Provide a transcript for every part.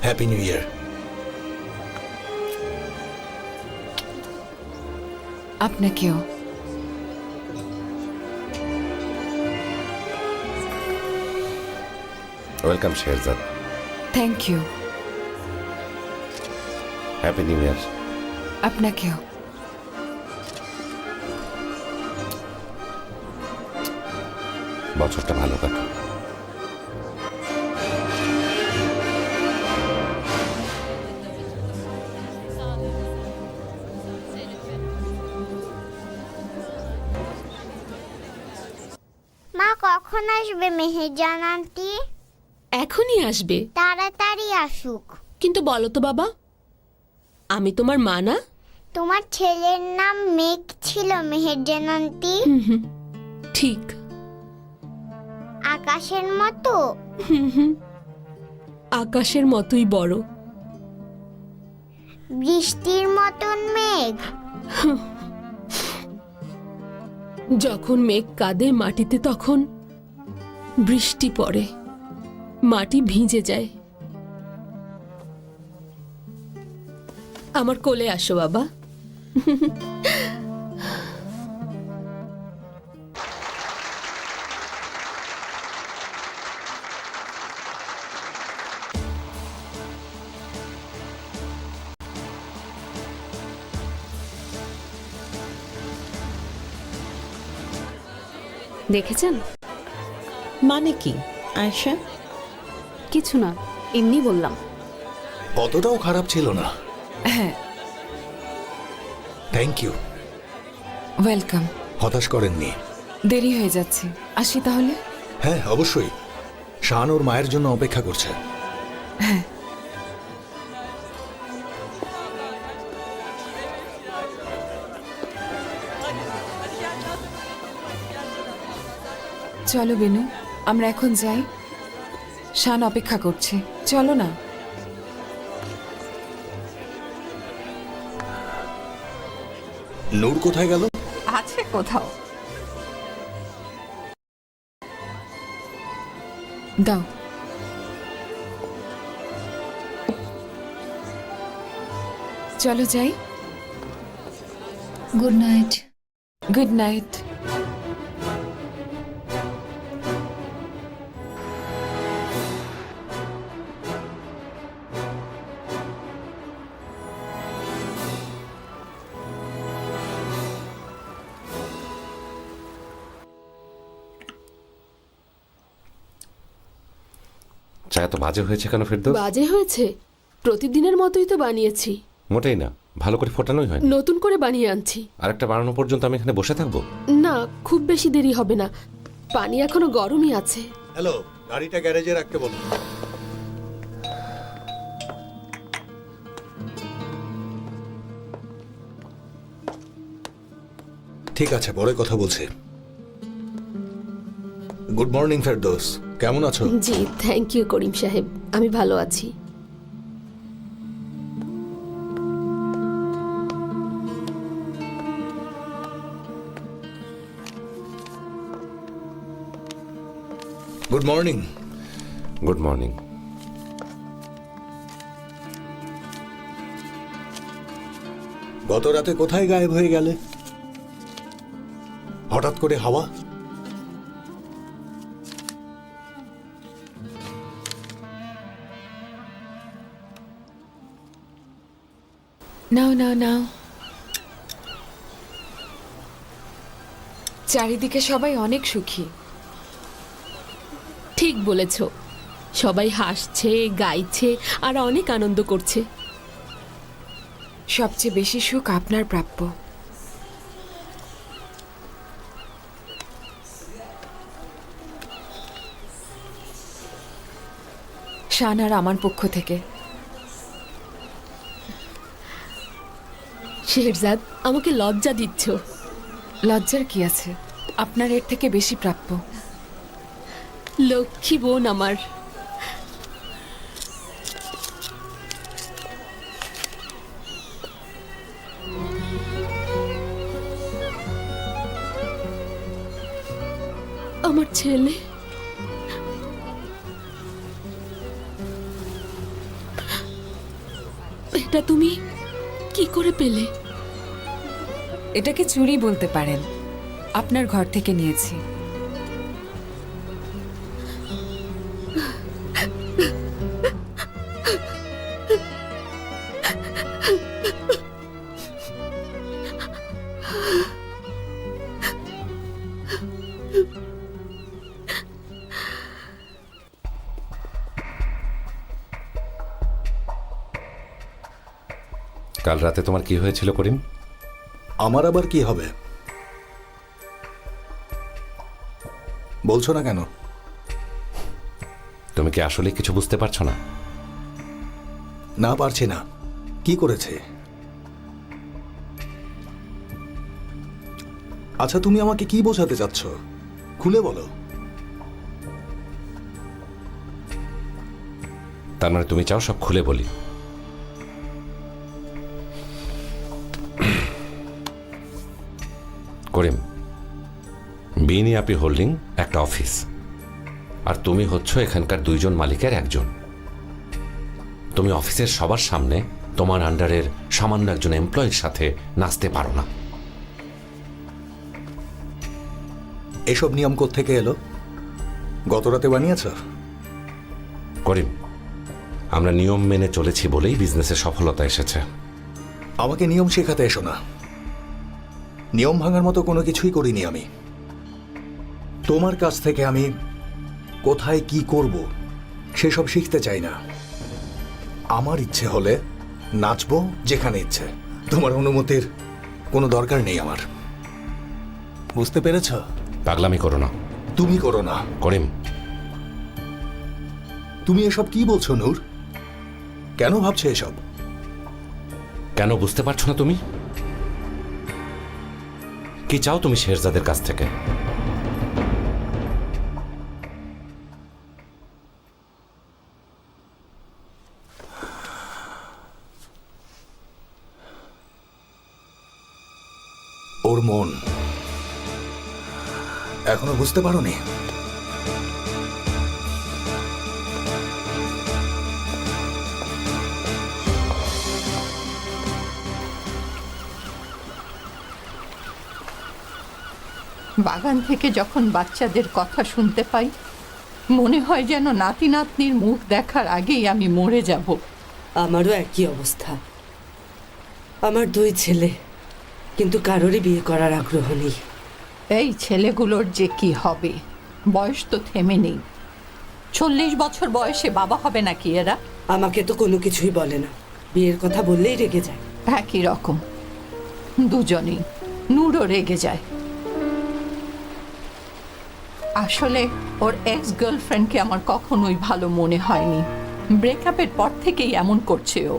Happy new year. আপনাকেও। Welcome Shehzad. Thank you. Happy new year. আপনাকেও। বছরটা ভালো কাটুক। মা কখন আসবে মেহেরজান আন্টি? এখনই আসবে। তাড়াতাড়ি আসুক। কিন্তু বলো তো বাবা, আমি তোমার মা না? তোমার ছেলের নাম মেঘ ছিল মেহেরজান আন্টি। ঠিক। আকাশের মতো। আকাশের মতোই বড়। বৃষ্টির মতন মেঘ। যখন মেঘ কাঁদে মাটিতে তখন বৃষ্টি পড়ে, মাটি ভিজে যায়। আমার কোলে আসো বাবা। দেখেছেন? মানে কি আয়েশা? কিছু না, এমনি বললাম। অতটাও খারাপ ছিল না। হ্যাঁ, থ্যাংক ইউ। ওয়েলকাম। হতাশ করেননি। দেরি হয়ে যাচ্ছে, আসি তাহলে। হ্যাঁ অবশ্যই, শান ওর মায়ের জন্য অপেক্ষা করছে। হ্যাঁ। চলো বেনু, আমরা এখন যাই। শান অপেক্ষা করছে, চলো না। নূর কোথায় গেল? আছে কোথাও। দাও। চলো যাই। Good night. Good night. চা এত বাজে হয়েছে কেন ফেরদৌস? বাজে হয়েছে? প্রতিদিনের মতোই তো বানিয়েছি। মোটেই না, ভালো করে ফোটানোই হয়। নতুন করে বানিয়ে আনছি। আরেকটা বানানো পর্যন্ত আমি এখানে বসে থাকবো? না, খুব বেশি দেরি হবে না, পানি এখনো গরমই আছে। হ্যালো, গাড়িটা গ্যারেজে রাখতে বলুন। ঠিক আছে, পরে কথা বলছি। গুড মর্নিং ফেরদৌস, কেমন আছো? জি থ্যাংক ইউ করিম সাহেব, আমি ভালো আছি। Good morning. Good morning. গত রাতে কোথায় গায়েব হয়ে গেলে? হঠাৎ করে হাওয়া? নাও নাও নাও। চারিদিকে সবাই অনেক সুখী। ঠিক বলেছ, সবাই হাসছে, গাইছে আর অনেক আনন্দ করছে। সবচেয়ে বেশি সুখ আপনার প্রাপ্য। শান আর আমার পক্ষ থেকে। শেহজাদ, আমাকে লজ্জা দিচ্ছ। লজ্জার কি আছে, আপনার এর থেকে বেশি প্রাপ্য। লক্ষ্মী বোন আমার। আমার ছেলে এটা তুমি কি করে পেলে? এটাকে চুরি বলতে পারেন, আপনার ঘর থেকে নিয়েছি। কাল রাতে তোমার কি হয়েছিল করিম? আমার আবার কি হবে বলছো না কেন? তুমি কি আসলে কিছু বুঝতে পারছো না? না, পারছি না। কি করেছে? আচ্ছা, তুমি আমাকে কি বোঝাতে চাচ্ছ? খুলে বলো। তার মানে তুমি চাও সব খুলে বলি? করিম, বিনিয়াপি হোল্ডিং একটা অফিস, আর তুমি হচ্ছ এখানকার 2 জন মালিকের একজন। তুমি অফিসের সবার সামনে তোমার আন্ডারের সামান্য একজন এমপ্লয়ির সাথে নাচতে পারো না। এসব নিয়ম কোত্থেকে এলো? গত রাতে বানিয়েছ? করিম, আমরা নিয়ম মেনে চলেছি বলেই বিজনেসে সফলতা এসেছে। আমাকে নিয়ম শেখাতে এসো না। নিয়ম ভাঙার মতো কোনো কিছুই করিনি আমি। তোমার কাছ থেকে আমি কোথায় কি করব সেসব শিখতে চাই না। আমার ইচ্ছে হলে নাচবো যেখানে ইচ্ছে। তোমার অনুমতির কোনো দরকার নেই আমার। বুঝতে পেরেছ? পাগলামি করো না। তুমি করো না। করিম, তুমি এসব কি বলছো নূর? কেন ভাবছো এসব? কেন বুঝতে পারছো না তুমি? কি চাও তুমি শেরজাদের কাছ থেকে? ওর মন এখনো বুঝতে পারোনি? বাগান থেকে যখন বাচ্চাদের কথা শুনতে পাই, মনে হয় যেন নাতি নাতনির মুখ দেখার আগেই আমি মরে যাব। আমারও একই অবস্থা। আমার 2 ছেলে, কিন্তু কারোরই বিয়ে করার আগ্রহ নেই। এই ছেলেগুলোর যে কি হবে, বয়স তো থেমে নেই। 40 বছর বয়সে বাবা হবে নাকি এরা? আমাকে তো কোনো কিছুই বলে না, বিয়ের কথা বললেই রেগে যায়। একই রকম দুজনেই। নূরও রেগে যায়। আসলে ওর এক্স গার্লফ্রেন্ডকে আমার কখনোই ভালো মনে হয়নি। ব্রেকআপের পর থেকেই এমন করছে ও।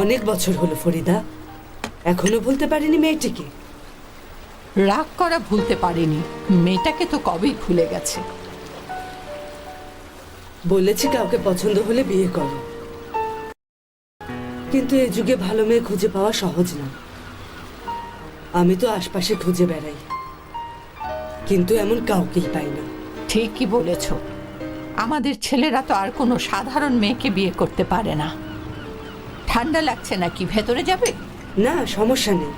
অনেক বছর হলো ফরিদা, এখনো ভুলতে পারিনি মেয়েটিকে। রাগ করা ভুলতে পারেনি, মেয়েটাকে তো কবেই ভুলে গেছে। বলেছি কাউকে পছন্দ হলে বিয়ে করো, কিন্তু এই যুগে ভালো মেয়ে খুঁজে পাওয়া সহজ না। আমি তো আশপাশে খুঁজে বেড়াই, কিন্তু এমন কাউকেই পাই না। ঠিকই বলেছ, আমাদের ছেলেরা তো আর কোনো সাধারণ মেয়েকে বিয়ে করতে পারে না। ঠান্ডা লাগছে নাকি, ভেতরে যাবে? না, সমস্যা নেই।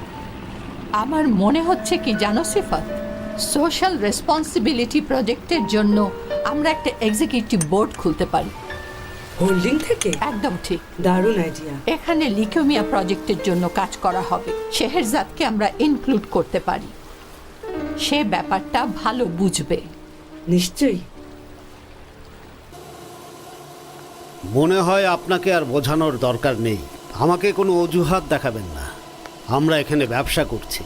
আমার মনে হচ্ছে কি জানো সিফাত, সোশ্যাল রেসপন্সিবিলিটি প্রজেক্টের জন্য আমরা একটা এক্সিকিউটিভ বোর্ড খুলতে পারি। হোল্ডিং থেকে? একদম ঠিক, দারুণ আইডিয়া। এখানে লিউকেমিয়া প্রজেক্টের জন্য কাজ করা হবে। শেহরজাদকে আমরা ইনক্লুড করতে পারি, সে ব্যাপারটা ভালো বুঝবে। নিশ্চয়ই। মনে হয় আপনাকে আর বোঝানোর দরকার নেই। আমাকে কোনো অজুহাত দেখাবেন না। আমরা এখানে ব্যবসা করছি,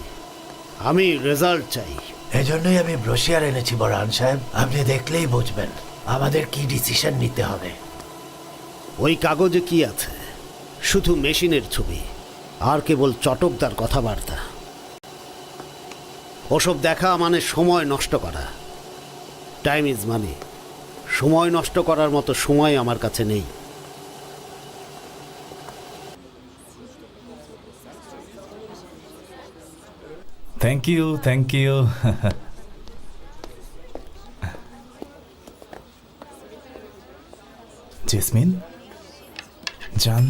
আমি রেজাল্ট চাই। এজন্যই আমি ব্রোশিয়ার এনেছি বড়ান সাহেব। আপনি দেখলেই বুঝবেন আমাদের কি ডিসিশন নিতে হবে। ওই কাগজে কি আছে? শুধু মেশিনের ছবি আর কেবল চটকদার কথাবার্তা। ওসব দেখা মানে সময় নষ্ট করা। Time is money. সময় নষ্ট করার মতো সময় আমার কাছে নেই। Thank you, thank you. Jesmin, জান,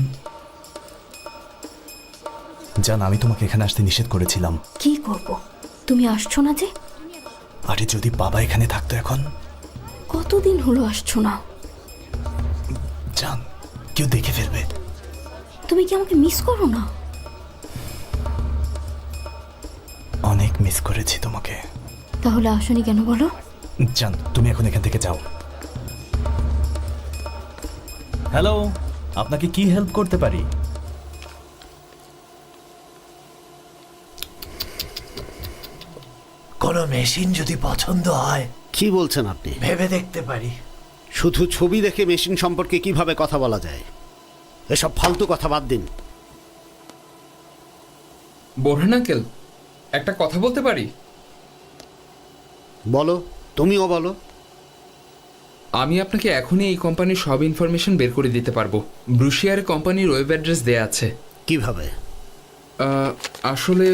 জান, আমি তোমাকে এখানে আসতে নিষেধ করেছিলাম। কি করব? তুমি আসছো না যে? আরে যদি বাবা এখানে থাকতো এখন। কতদিন হলো আসছো না? জান, কেউ দেখে ফেলবে। তুমি কি আমাকে মিস করো না? অনেক মিস করেছি তোমাকে। তাহলে আসনি কেন বলো? জান, তুমি এখন এখান থেকে যাও। হ্যালো, আপনাকে কি হেল্প করতে পারি? কোনো মেশিন যদি পছন্দ হয় কি বলছেন আপনি? ভেবে দেখতে পারি। শুধু ছবি দেখে মেশিন সম্পর্কে কিভাবে কথা বলা যায়? এসব ফালতু কথা বাদ দিন। বোরহান আঙ্কেল, একটা কথা বলতে পারি? বলো, তুমিও বলো। আমি আপনাকে এখনই এই কোম্পানির সব ইনফরমেশন বের করে দিতে পারবো। ব্রুশিয়ারে কোম্পানির ওয়েব অ্যাড্রেস দেয়া আছে। কিভাবে? আসলে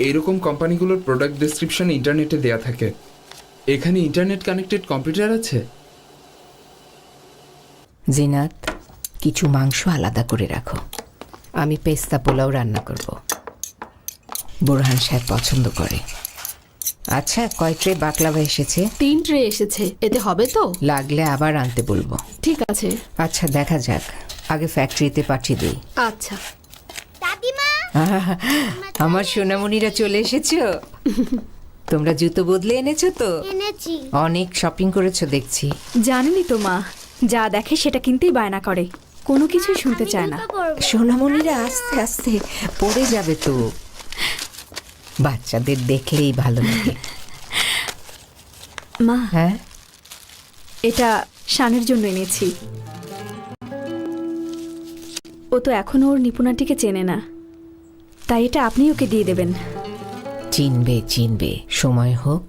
এরকম কোম্পানিগুলোর প্রোডাক্ট ডেসক্রিপশন ইন্টারনেটে দেয়া থাকে। এখানে ইন্টারনেট কানেক্টেড কম্পিউটার আছে। জিনাত, কিছু মাংস আলাদা করে রাখো। আমি পেস্তা পোলাও রান্না করব। বোরহান সাহেব পছন্দ করে। আচ্ছা, কয় ট্রে বাকলাভা এসেছে? 3 ট্রে এসেছে, এতে হবে তো? লাগলে আবার আনতে বলবো। ঠিক আছে। আচ্ছা, দেখা যাক, আগে ফ্যাক্টরিতে পাঠিয়ে দিই। আচ্ছা। দাদিমা, আমার সোনামণিরা চলে এসেছো? তোমরা জুতো বদলে এনেছো তো? এনেছি। অনেক শপিং করেছো দেখছি। জানেনই তো মা, যা দেখে সেটা কিনতেই বায়না করে, কোনো কিছুই শুনতে চায় না। সোনামণিরা আস্তে আস্তে পড়ে যাবে তো। বাচ্চাদের দেখলেই ভালো লাগে। মা, হ্যাঁ, এটা শানের জন্য এনেছি। ও তো এখনো ওর নিপুণাটিকে চেনে না, তাই এটা আপনি ওকে দিয়ে দেবেন। চিনবে চিনবে, সময় হোক।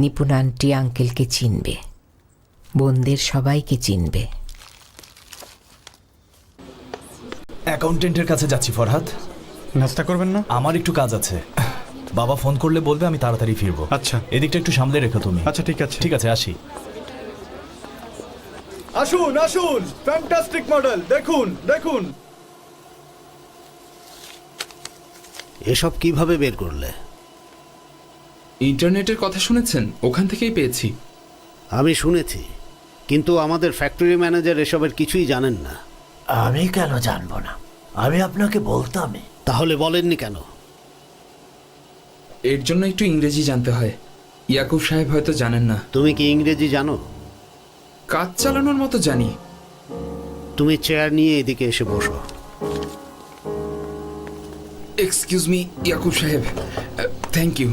নিপুণ আন্টি আঙ্কেলকে চিনবে, বোনদের সবাইকে চিনবে। অ্যাকাউন্টেন্টের কাছে যাচ্ছি ফরহাদ। নাস্তা করবেন না? আমার একটু কাজ আছে। বাবা ফোন করলে বলবে আমি তাড়াতাড়ি ফিরবো। আচ্ছা, এদিকটা একটু সামলে রেখো তুমি। আচ্ছা, ঠিক আছে। ঠিক আছে, আসি। আসুন আসুন, ফ্যান্টাস্টিক মডেল, দেখুন দেখুন। এসব কিভাবে বের করলে? ইন্টারনেটের কথা শুনেছেন? ওখান থেকেই পেয়েছি। আমি শুনেছি, কিন্তু আমাদের ফ্যাক্টরি ম্যানেজার এসবের কিছুই জানেন না। আমি কেন জানবো না? আমি আপনাকে বলতামই। তাহলে বলেননি কেন? এর জন্য একটু ইংরেজি জানতে হয়। ইয়াকুব সাহেব হয়তো জানেন না। তুমি কি ইংরেজি জানো? কাজ চালানোর মতো জানি। তুমি চেয়ার নিয়ে এদিকে এসে বসো। এক্সকিউজ মি ইয়াকুব সাহেব, থ্যাংক ইউ।